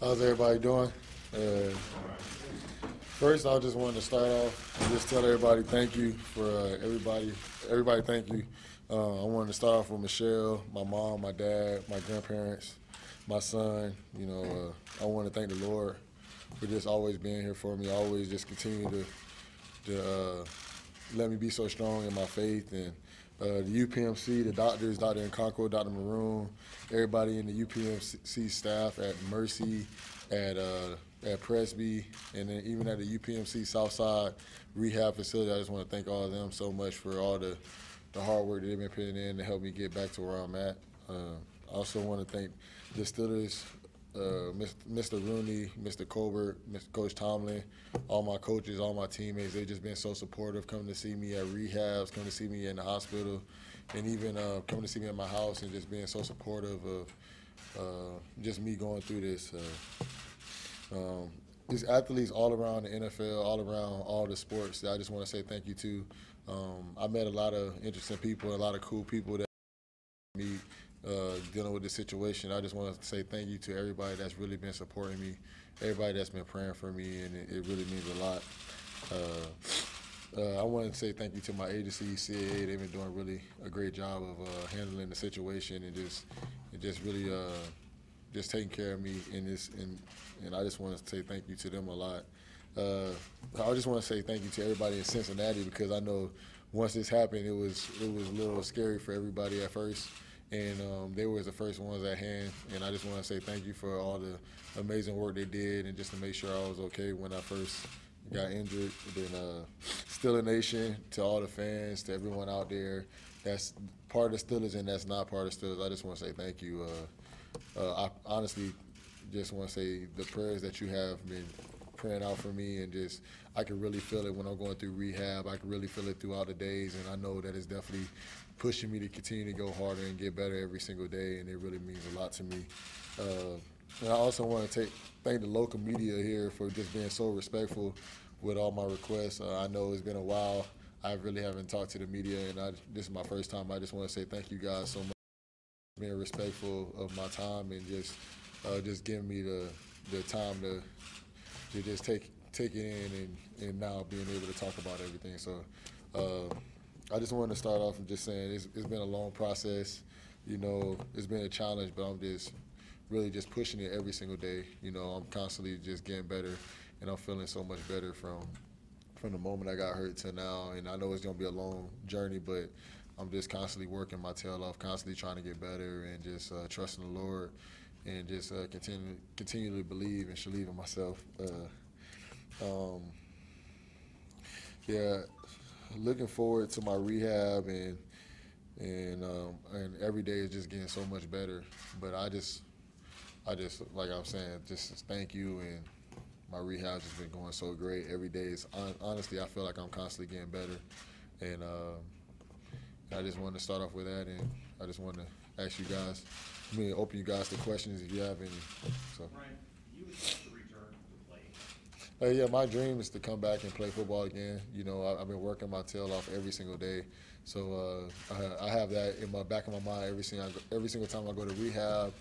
How's everybody doing? First, I just wanted to start off and just tell everybody thank you for everybody thank you. I wanted to start off with Michelle, my mom, my dad, my grandparents, my son. I want to thank the Lord for just always being here for me, always just continue to let me be so strong in my faith. And the UPMC, the doctors, Dr. Nkanko, Dr. Maroon, everybody in the UPMC staff at Mercy, at Presby, and then even at the UPMC Southside Rehab Facility. I just want to thank all of them so much for all the hard work that they've been putting in to help me get back to where I'm at. I also want to thank the Steelers, Mr. Rooney, Mr. Colbert, Mr. Coach Tomlin, all my coaches, all my teammates. They've just been so supportive, coming to see me at rehabs, coming to see me in the hospital, and even coming to see me at my house and just being so supportive of just me going through this. There's athletes all around the NFL, all around all the sports that I just want to say thank you to. I met a lot of interesting people, a lot of cool people that me dealing with this situation. I just want to say thank you to everybody that's really been supporting me, everybody that's been praying for me, and it really means a lot. I want to say thank you to my agency, CAA. They've been doing really a great job of handling the situation and just really just taking care of me in this. And I just want to say thank you to them a lot. I just want to say thank you to everybody in Cincinnati, because I know once this happened, it was a little scary for everybody at first. And they were the first ones at hand, and I just want to say thank you for all the amazing work they did, and just to make sure I was okay when I first got injured. Then Steeler Nation, to all the fans, to everyone out there that's part of the Steelers and that's not part of the Steelers, I just want to say thank you. I honestly just want to say the prayers that you have been praying out for me, and just I can really feel it when I'm going through rehab. I can really feel it throughout the days, and I know that it's definitely pushing me to continue to go harder and get better every single day, and it really means a lot to me. And I also want to thank the local media here for just being so respectful with all my requests. I know it's been a while. I really haven't talked to the media, and this is my first time. I just want to say thank you guys so much for being respectful of my time and just giving me the time to just take it in and now being able to talk about everything. So I just wanted to start off with just saying it's been a long process. It's been a challenge, but I'm just really just pushing it every single day. I'm constantly just getting better, and I'm feeling so much better from the moment I got hurt to now. And I know it's going to be a long journey, but I'm just constantly working my tail off, constantly trying to get better, and just trusting the Lord, and just continually believe and believe in myself. Looking forward to my rehab, and every day is just getting so much better. But I just like I'm saying, just thank you, and my rehab has been going so great. Every day is honestly, I feel like I'm constantly getting better, and I just wanted to start off with that, and I just want to ask you guys, open you guys to questions if you have any. So. Ryan, you expect to return to play? Yeah, my dream is to come back and play football again. I've been working my tail off every single day, so I have that in my back of my mind every single time I go to rehab,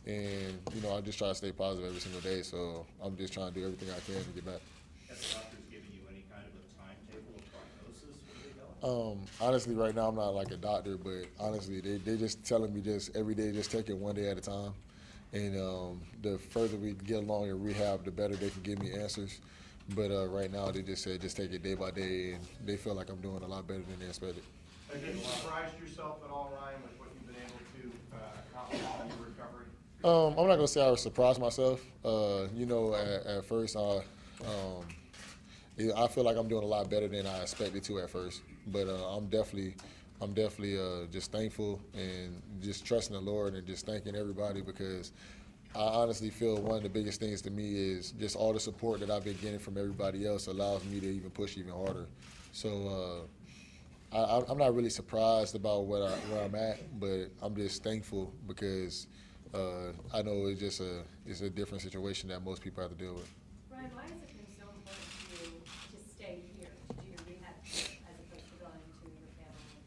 and I just try to stay positive every single day. So I'm just trying to do everything I can to get back. Has the doctors given you any kind of a timetable or prognosis when they go? Honestly, right now I'm not like a doctor, but honestly, they just telling me just every day, just take it one day at a time. And the further we get along in rehab, the better they can give me answers. But right now, they just said just take it day by day, and they feel like I'm doing a lot better than they expected. Have you surprised yourself at all, Ryan, with what you've been able to accomplish in your recovery? I'm not gonna say I was surprised myself. At first, I feel like I'm doing a lot better than I expected to at first. But I'm definitely just thankful and just trusting the Lord and just thanking everybody, because I honestly feel one of the biggest things to me is just all the support that I've been getting from everybody else allows me to even push even harder. So I'm not really surprised about where I'm at, but I'm just thankful, because I know it's a different situation that most people have to deal with. Ryan, why has it been so important to you to stay here to do your rehab as opposed to going to your family in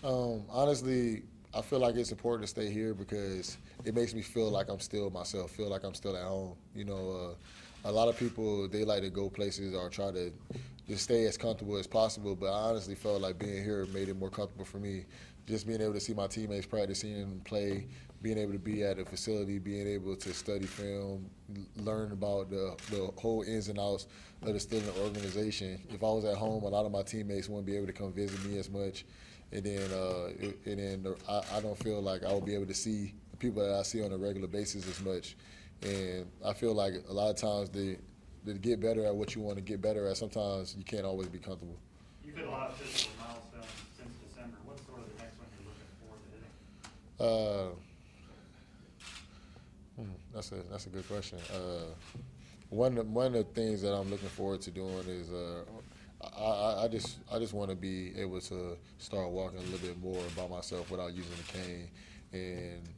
Florida? Honestly, I feel like it's important to stay here because it makes me feel like I'm still myself, feel like I'm still at home. You know, a lot of people, they like to go places or try to just stay as comfortable as possible, but I honestly felt like being here made it more comfortable for me. Just being able to see my teammates practice, seeing them play, being able to be at a facility, being able to study film, learn about the whole ins and outs of the student organization. If I was at home, a lot of my teammates wouldn't be able to come visit me as much. And then I don't feel like I will be able to see the people that I see on a regular basis as much. And I feel like a lot of times to get better at what you want to get better at, sometimes you can't always be comfortable. You've hit a lot of physical milestones since December. What's sort of the next one you're looking forward to hitting? That's a good question. One of the things that I'm looking forward to doing is I just want to be able to start walking a little bit more by myself without using a cane. And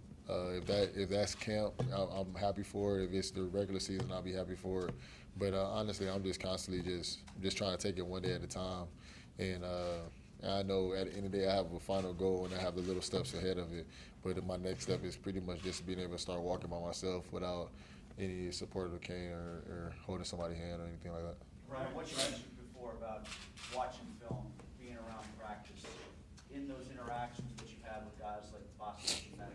if that's camp, I'm happy for it. If it's the regular season, I'll be happy for it. But honestly, I'm just constantly just trying to take it one day at a time. And I know at the end of the day, I have a final goal and I have the little steps ahead of it. But my next step is pretty much just being able to start walking by myself without any support of a cane or holding somebody's hand or anything like that. Ryan, what you mentioned before about watching film, being around practice, in those interactions that you've had with guys like Boston and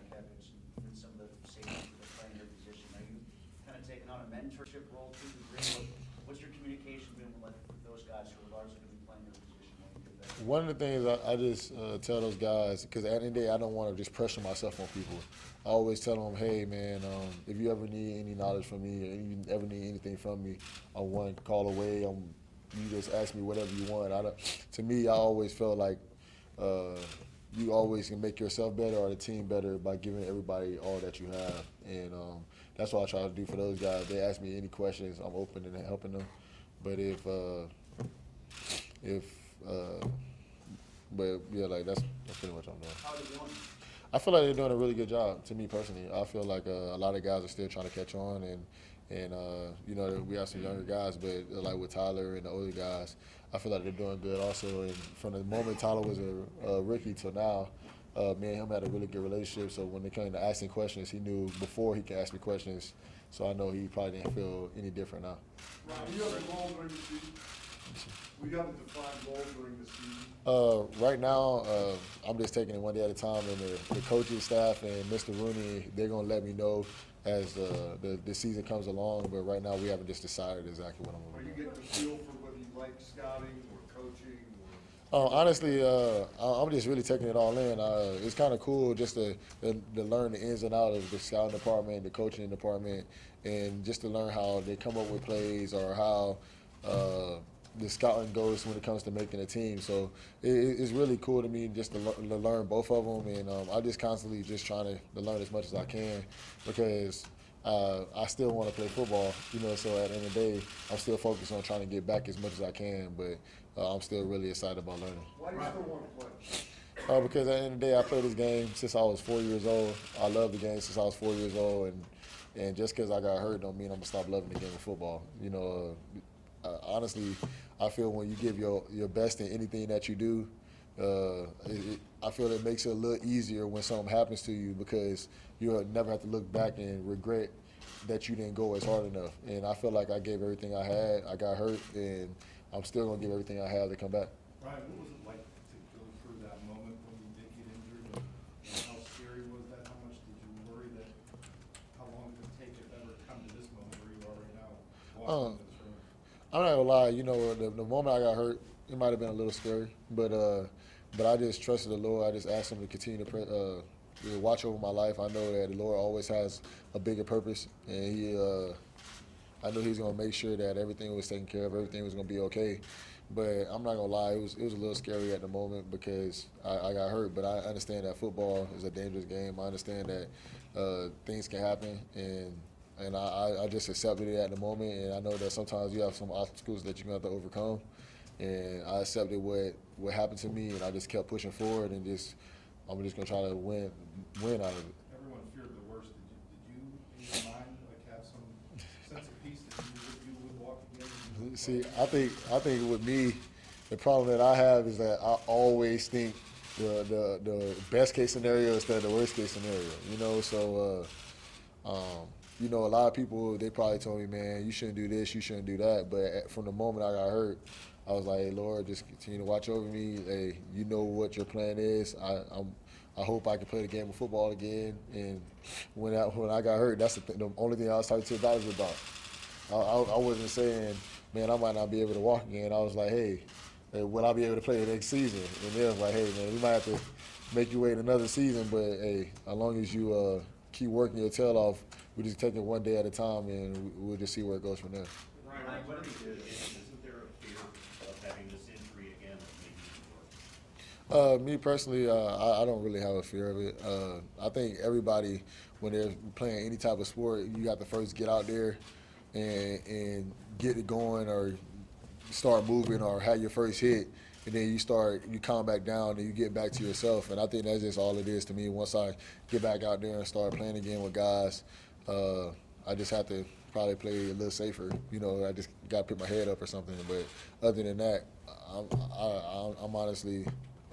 and some of the safeties that are playing their position, are you kind of taking on a mentorship role to the degree? What's your communication been with those guys who are largely going to be playing their position when you get there? One of the things I just tell those guys, because at the end of the day, I don't want to just pressure myself on people. I always tell them, hey, man, if you ever need any knowledge from me or you ever need anything from me, I'm one call away. You just ask me whatever you want. To me, I always felt like you always can make yourself better or the team better by giving everybody all that you have. And that's what I try to do for those guys. They ask me any questions, I'm open to helping them. But but yeah, like that's pretty much what I'm doing. How are they doing? I feel like they're doing a really good job. To me personally, I feel like a lot of guys are still trying to catch on, and you know, we have some younger guys, but like with Tyler and the older guys, I feel like they're doing good also. And from the moment Tyler was a rookie till now, me and him had a really good relationship. So when it came to asking questions, he knew before he could ask me questions. So I know he probably didn't feel any different now. Ryan, you have a goal during the season? We have a defined goal during the season? Right now, I'm just taking it one day at a time, and the coaching staff and Mr. Rooney, they're going to let me know as the season comes along. But right now, we haven't just decided exactly what I'm going to do. Are you getting a feel for whether you like scouting or coaching? Honestly, I'm just really taking it all in. It's kind of cool just to learn the ins and outs of the scouting department, the coaching department, and just to learn how they come up with plays or how the scouting goes when it comes to making a team. So it's really cool to me just to learn both of them, and I just constantly just trying to learn as much as I can because I still want to play football, you know. So at the end of the day, I'm still focused on trying to get back as much as I can, but I'm still really excited about learning. Why do you still want to play? Because at the end of the day, I played this game since I was 4 years old. I love the game since I was 4 years old, and just because I got hurt don't mean I'm going to stop loving the game of football. You know, honestly, I feel when you give your best in anything that you do, I feel it makes it a little easier when something happens to you because you'll never have to look back and regret that you didn't go as hard enough. And I feel like I gave everything I had. I got hurt, and I'm still going to give everything I have to come back. Ryan, what was it like to go through that moment when you did get injured? And how scary was that? How much did you worry that how long did it take it ever come to this moment where you are right now? Walking into this room? I'm not gonna lie, you know, the moment I got hurt, it might have been a little scary, but I just trusted the Lord. I just asked Him to continue to watch over my life. I know that the Lord always has a bigger purpose, and I knew He was gonna make sure that everything was taken care of, everything was gonna be okay. But I'm not gonna lie, it was a little scary at the moment because I got hurt. But I understand that football is a dangerous game. I understand that things can happen, and I just accepted it at the moment, and I know that sometimes you have some obstacles that you're going to have to overcome. And I accepted what happened to me, and I just kept pushing forward, and I'm just going to try to win out of it. Everyone feared the worst. Did you in your mind have some sense of peace that you would walk again? See, I think with me, the problem that I have is that I always think the best case scenario instead of the worst case scenario. You know, so you know, a lot of people, they probably told me, man, you shouldn't do this, you shouldn't do that. But from the moment I got hurt, I was like, hey, Lord, just continue to watch over me. Hey, you know what your plan is. I hope I can play the game of football again. And when I got hurt, that's the only thing I was talking to the doctors about. I wasn't saying, man, I might not be able to walk again. I was like, hey, will I be able to play the next season? And they was like, hey, man, we might have to make you wait another season, but hey, as long as you keep working your tail off, we just take it one day at a time, and we'll just see where it goes from there. Ryan, what do you do? Isn't there a fear of having this injury again that maybe worse? Me personally, I don't really have a fear of it. I think everybody, when they're playing any type of sport, you got to first get out there and get it going, or start moving, or have your first hit, and then you calm back down and you get back to yourself. And I think that's just all it is to me. Once I get back out there and start playing again with guys, I just have to probably play a little safer. You know, I just got to pick my head up or something. But other than that, I'm honestly,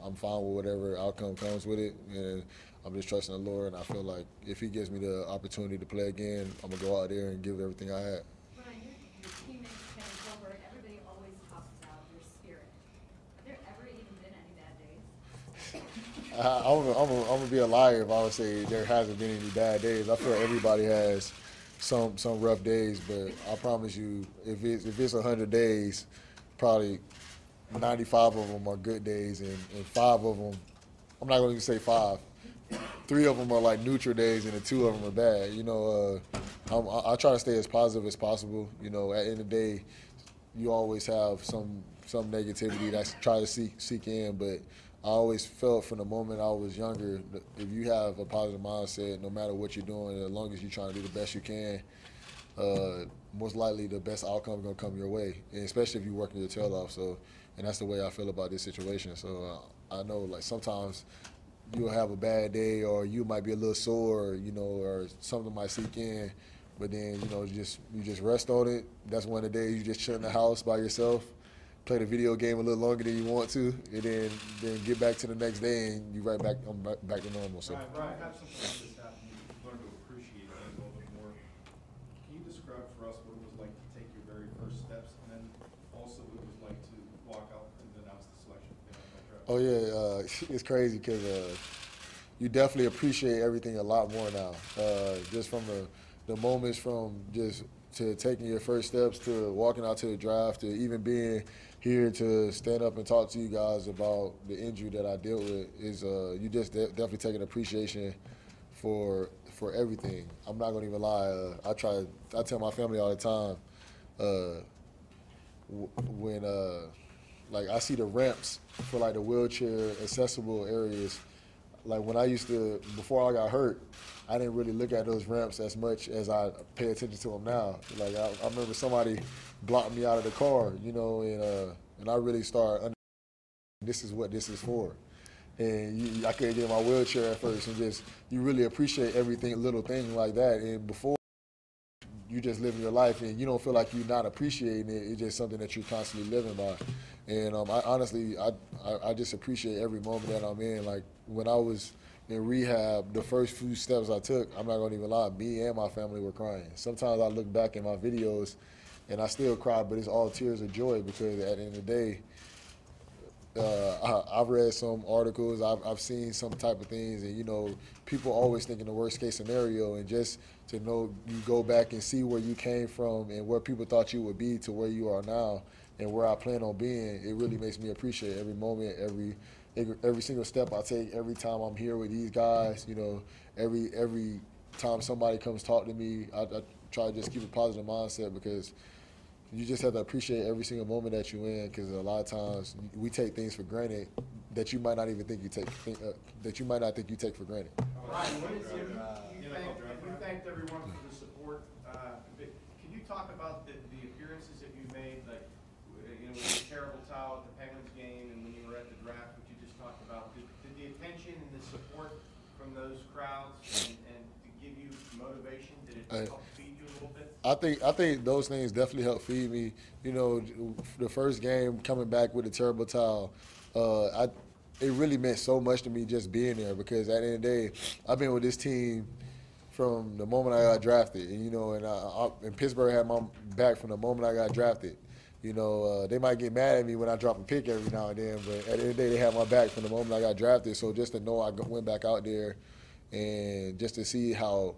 I'm fine with whatever outcome comes with it. And I'm just trusting the Lord. And I feel like if He gives me the opportunity to play again, I'm going to go out there and give everything I had. Ryan, your teammates, Ken Colbert, everybody always talks about your spirit. Have there ever even been any bad days? I'm gonna be a liar if I would say there hasn't been any bad days. I feel like everybody has some rough days, but I promise you, if it's 100 days, probably 95 of them are good days, and 5 of them, I'm not gonna even say 5. 3 of them are like neutral days, and the 2 of them are bad. You know, I try to stay as positive as possible. You know, at the end of the day, you always have some negativity that's try to seek in, but I always felt from the moment I was younger, if you have a positive mindset, no matter what you're doing, as long as you're trying to do the best you can, most likely the best outcome is going to come your way, and especially if you're working your tail off. So, and that's the way I feel about this situation. So I know, like, sometimes you'll have a bad day, or you might be a little sore, you know, or something might seek in, but then, you know, you just rest on it. That's one of the days you just chill in the house by yourself, play the video game a little longer than you want to, and then get back to the next day, and you right back back to normal. So. Ryan, have something like this happen, you learn to appreciate it a little bit more. Can you describe for us what it was like to take your very first steps, and then also what it was like to walk out and announce the selection for the NFL draft? Oh yeah, it's crazy because you definitely appreciate everything a lot more now. Just from the moments from just to taking your first steps to walking out to the draft to even being here to stand up and talk to you guys about the injury that I dealt with is you just definitely take an appreciation for everything. I'm not gonna even lie. I tell my family all the time when like I see the ramps for like the wheelchair accessible areas. Like when I used to, before I got hurt, I didn't really look at those ramps as much as I pay attention to them now. Like I remember somebody blocked me out of the car, you know, and I really started understanding this is what this is for. And I couldn't get in my wheelchair at first, and just you really appreciate everything, little thing like that. And before, you just living your life, and you don't feel like you're not appreciating it. It's just something that you're constantly living by. And I honestly just appreciate every moment that I'm in. Like when I was in rehab, the first few steps I took, I'm not gonna even lie, me and my family were crying. Sometimes I look back in my videos and I still cry, but it's all tears of joy because at the end of the day, I've read some articles, I've seen some type of things, and you know, people always think in the worst case scenario, and just to know you go back and see where you came from and where people thought you would be to where you are now and where I plan on being, it really makes me appreciate every moment, every single step I take, every time I'm here with these guys. You know, every time somebody comes talk to me, I try to just keep a positive mindset because you just have to appreciate every single moment that you're in, because a lot of times we take things for granted that you might not even think you take for granted. Ryan, what is you thanked everyone for the support. Can you talk about the appearances that you made, like you know, with the terrible towel at the Penguins game and when you were at the draft, which you just talked about? Did the attention and the support from those crowds and to give you motivation, did it help feed you a little bit? I think those things definitely help feed me. You know, the first game coming back with a terrible towel, it really meant so much to me just being there, because at the end of the day, I've been with this team from the moment I got drafted, and and Pittsburgh had my back from the moment I got drafted. They might get mad at me when I drop a pick every now and then, but at the end of the day, they had my back from the moment I got drafted. So just to know I went back out there, and just to see how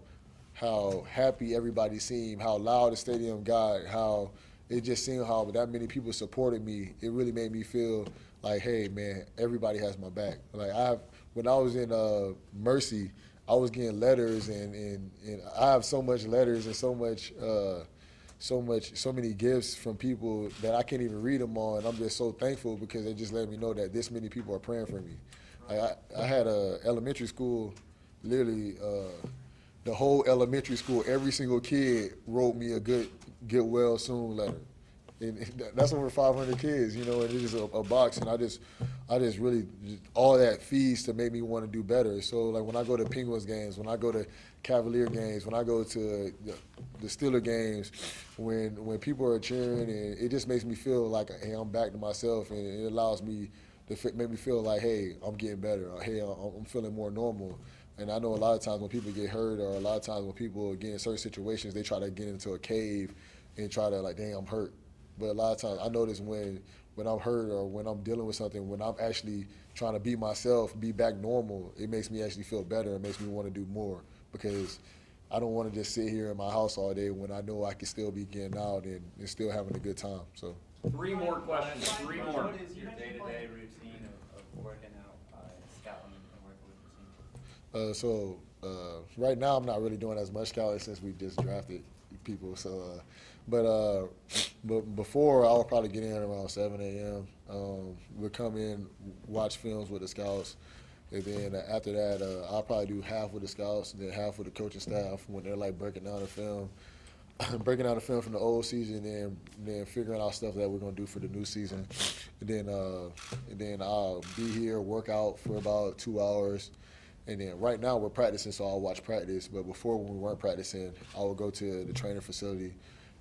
happy everybody seemed, how loud the stadium got, how it just seemed how that many people supported me, it really made me feel like, hey man, everybody has my back. Like when I was in Mercy, I was getting letters, and I have so much letters and so many gifts from people that I can't even read them all, and I'm just so thankful because it just let me know that this many people are praying for me. Like I had a elementary school, literally the whole elementary school, every single kid wrote me a get well soon letter. And that's over 500 kids, and it is a box, and I just really, all that feeds to make me want to do better. So like when I go to Penguins games, when I go to Cavalier games, when I go to the Steeler games, when people are cheering, and it just makes me feel like, hey, I'm back to myself, and it allows me to make me feel like, hey, I'm getting better, or hey, I'm feeling more normal. And I know a lot of times when people get hurt, or a lot of times when people get in certain situations, they try to get into a cave and try to like, dang, I'm hurt. But a lot of times I notice when I'm hurt or when I'm dealing with something, when I'm actually trying to be myself, be back normal, it makes me actually feel better. It makes me want to do more, because I don't want to just sit here in my house all day when I know I can still be getting out and still having a good time. So 3 more questions, 3 more. What is your day-to-day routine of working out, scouting and working with the team? Right now I'm not really doing as much scouting since we just drafted people. So, but before I would probably get in around 7 a.m. We'd come in, watch films with the scouts, and then after that I'll probably do half with the scouts and then half with the coaching staff when they're like breaking down the film from the old season, and then figuring out stuff that we're gonna do for the new season, and then I'll be here, work out for about 2 hours. And then right now we're practicing, so I'll watch practice. But before, when we weren't practicing, I would go to the training facility,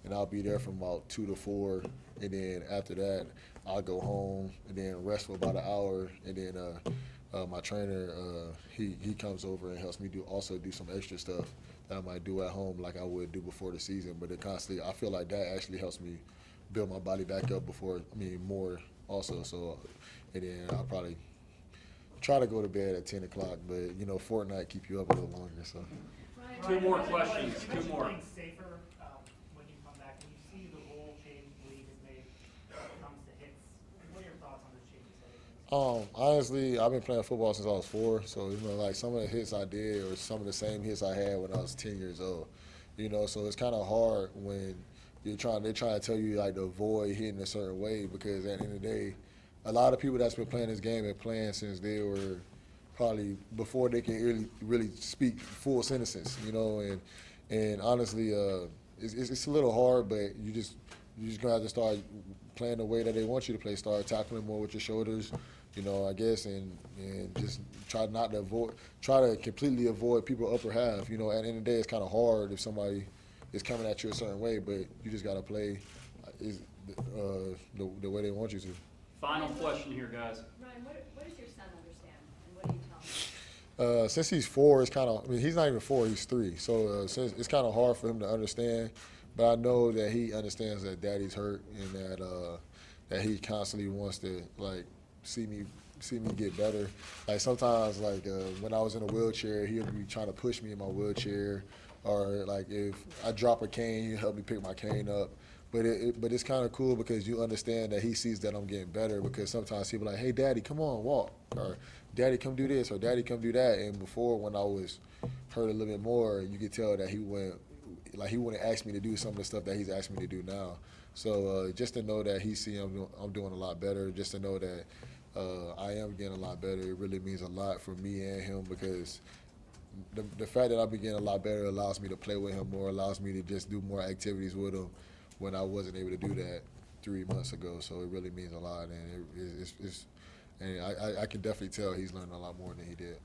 and I'll be there from about 2 to 4. And then after that, I'll go home and then rest for about an hour. And then my trainer, he comes over and helps me do some extra stuff that I might do at home like I would do before the season. But it constantly, I feel like that actually helps me build my body back up more also. So, and then I'll probably try to go to bed at 10 o'clock, but Fortnite keep you up a little longer. So. Two more questions. Two more. Playing safer when you come back, and you see the role change the league has made when it comes to hits. What are your thoughts on those changes that it Honestly, I've been playing football since I was 4, so like some of the hits I did, or some of the same hits I had when I was 10 years old. So it's kind of hard when they're trying to tell you like to avoid hitting a certain way, because at the end of the day, a lot of people that's been playing this game have playing since they were probably before they can really speak full sentences, and honestly, it's a little hard, but you just gonna have to start playing the way that they want you to play. Start tackling more with your shoulders, I guess, and just try to completely avoid people upper half. At the end of the day, it's kind of hard if somebody is coming at you a certain way, but you just gotta play the way they want you to. Final question here, guys. Ryan, what does your son understand, and what do you tell him? Since he's 4, it's kind of, he's not even 4, he's 3. So since it's kind of hard for him to understand, but I know that he understands that daddy's hurt, and that he constantly wants to like see me get better. Like sometimes, like when I was in a wheelchair, he'll be trying to push me in my wheelchair, or like if I drop a cane, he'll help me pick my cane up. But it's kind of cool because you understand that he sees that I'm getting better, because sometimes he'll be like, hey, Daddy, come on, walk, or Daddy, come do this, or Daddy, come do that. And before, when I was hurt a little bit more, you could tell that he wouldn't ask me to do some of the stuff that he's asking me to do now. So just to know that he sees I'm doing a lot better, just to know that I am getting a lot better, it really means a lot for me and him, because the fact that I've been getting a lot better allows me to play with him more, allows me to just do more activities with him when I wasn't able to do that 3 months ago. So it really means a lot, and I can definitely tell he's learning a lot more than he did.